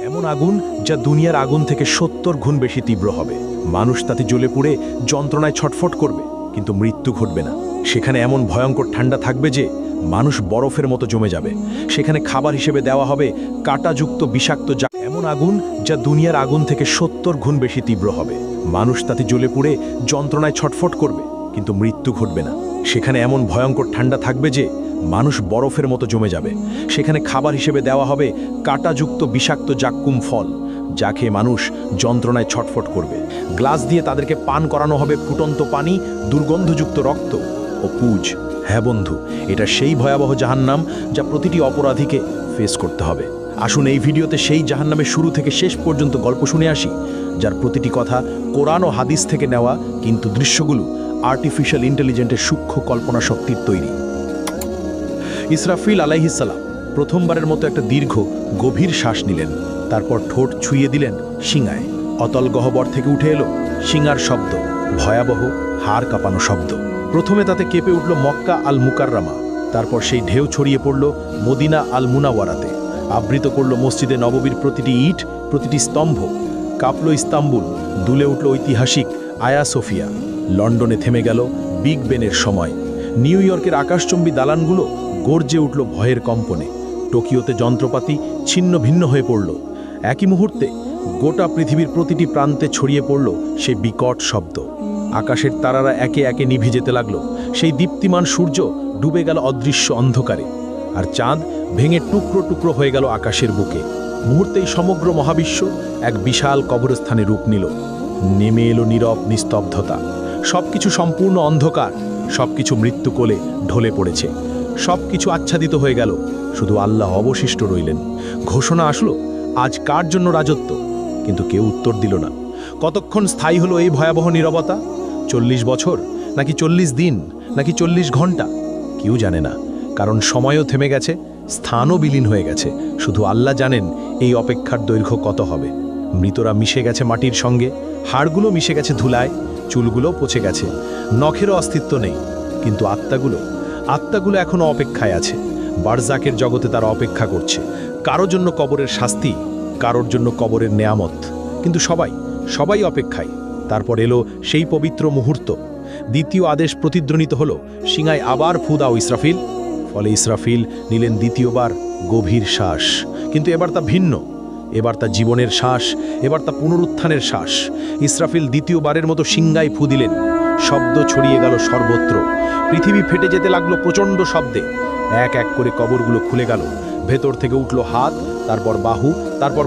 এমন আগুন যা দুনিয়ার আগুন থেকে ৭০ গুণ বেশি তীব্র হবে। মানুষ তাতে জ্বলে পুড়ে যন্ত্রণায় ছটফট করবে, কিন্তু মৃত্যু ঘটবে না। সেখানে এমন ভয়ঙ্কর ঠান্ডা থাকবে যে মানুষ বরফের মতো জমে যাবে। সেখানে খাবার হিসেবে দেওয়া হবে কাঁটাযুক্ত বিষাক্ত এমন আগুন যা দুনিয়ার আগুন থেকে ৭০ গুণ বেশি তীব্র হবে। মানুষ তাতে জ্বলে পুড়ে যন্ত্রণায় ছটফট করবে, কিন্তু মৃত্যু ঘটবে না। সেখানে এমন ভয়ঙ্কর ঠান্ডা থাকবে যে মানুষ বরফের মতো জমে যাবে। সেখানে খাবার হিসেবে দেওয়া হবে কাঁটাযুক্ত বিষাক্ত জাক্কুম ফল, যা খেয়ে মানুষ যন্ত্রণায় ছটফট করবে। গ্লাস দিয়ে তাদেরকে পান করানো হবে ফুটন্ত পানি, দুর্গন্ধযুক্ত রক্ত ও পুজ। হ্যাঁ বন্ধু, এটা সেই ভয়াবহ জাহান্নাম যা প্রতিটি অপরাধীকে ফেস করতে হবে। আসুন এই ভিডিওতে সেই জাহান্নামের শুরু থেকে শেষ পর্যন্ত গল্প শুনে আসি, যার প্রতিটি কথা কোরআন ও হাদিস থেকে নেওয়া, কিন্তু দৃশ্যগুলো আর্টিফিশিয়াল ইন্টেলিজেন্সের সূক্ষ্ম কল্পনা শক্তির তৈরি। ইসরাফিল আলাইহিসসালাম প্রথমবারের মতো একটা দীর্ঘ গভীর শ্বাস নিলেন। তারপর ঠোঁট ছুঁয়ে দিলেন শিঙায়। অতল গহ্বর থেকে উঠে এলো শিঙার শব্দ, ভয়াবহ হাড় কাঁপানো শব্দ। প্রথমে তাতে কেঁপে উঠল মক্কা আল মুকাররামা, তারপর সেই ঢেউ ছড়িয়ে পড়ল মদিনা আল মুনাওয়ারাতে, আবৃত করল মসজিদে নববীর প্রতিটি ইট, প্রতিটি স্তম্ভ। কাঁপল ইস্তাম্বুল, দুলে উঠল ঐতিহাসিক আয়া সোফিয়া। লন্ডনে থেমে গেল বিগ বেনের সময়। নিউ ইয়র্কের আকাশচুম্বী দালানগুলো গর্জে উঠল ভয়ের কম্পনে। টোকিওতে যন্ত্রপাতি ছিন্ন ভিন্ন হয়ে পড়ল। একই মুহূর্তে গোটা পৃথিবীর প্রতিটি প্রান্তে ছড়িয়ে পড়ল সেই বিকট শব্দ। আকাশের তারারা একে একে নিভে যেতে লাগলো। সেই দীপ্তিমান সূর্য ডুবে গেল অদৃশ্য অন্ধকারে, আর চাঁদ ভেঙে টুকরো টুকরো হয়ে গেল আকাশের বুকে। মুহূর্তেই সমগ্র মহাবিশ্ব এক বিশাল কবরস্থানে রূপ নিল। নেমে এলো নীরব নিস্তব্ধতা। সবকিছু সম্পূর্ণ অন্ধকার, সবকিছু মৃত্যু কোলে ঢলে পড়েছে। সবকিছু আচ্ছাদিত হয়ে গেল, শুধু আল্লাহ অবশিষ্ট রইলেন। ঘোষণা আসলো, আজ কার জন্য রাজত্ব? কিন্তু কেউ উত্তর দিল না। কতক্ষণ স্থায়ী হলো এই ভয়াবহ নীরবতা? ৪০ বছর, নাকি ৪০ দিন, নাকি ৪০ ঘন্টা? কেউ জানে না, কারণ সময়ও থেমে গেছে, স্থানও বিলীন হয়ে গেছে। শুধু আল্লাহ জানেন এই অপেক্ষার দৈর্ঘ্য কত হবে। মৃতরা মিশে গেছে মাটির সঙ্গে, হাড়গুলো মিশে গেছে ধুলায়, চুলগুলো পচে গেছে, নখেরও অস্তিত্ব নেই। কিন্তু আত্মাগুলো এখনও অপেক্ষায় আছে। বারজাকের জগতে তারা অপেক্ষা করছে, কারোর জন্য কবরের শাস্তি, কারোর জন্য কবরের নেয়ামত। কিন্তু সবাই অপেক্ষায়। তারপর এলো সেই পবিত্র মুহূর্ত। দ্বিতীয় আদেশ প্রতিধ্বনিত হলো, শিঙায় আবার ফু দাও ইসরাফিল। ফলে ইসরাফিল নিলেন দ্বিতীয়বার গভীর শ্বাস। কিন্তু এবার তা ভিন্ন, এবার তা জীবনের শ্বাস, এবার তা পুনরুত্থানের শ্বাস। ইসরাফিল দ্বিতীয়বারের মতো শিঙ্গায় ফু দিলেন। শব্দ ছড়িয়ে গেল সর্বত্র। পৃথিবী ফেটে যেতে লাগলো প্রচণ্ড শব্দে। এক এক করে কবরগুলো খুলে গেল। ভেতর থেকে উঠল হাত, তারপর বাহু, তারপর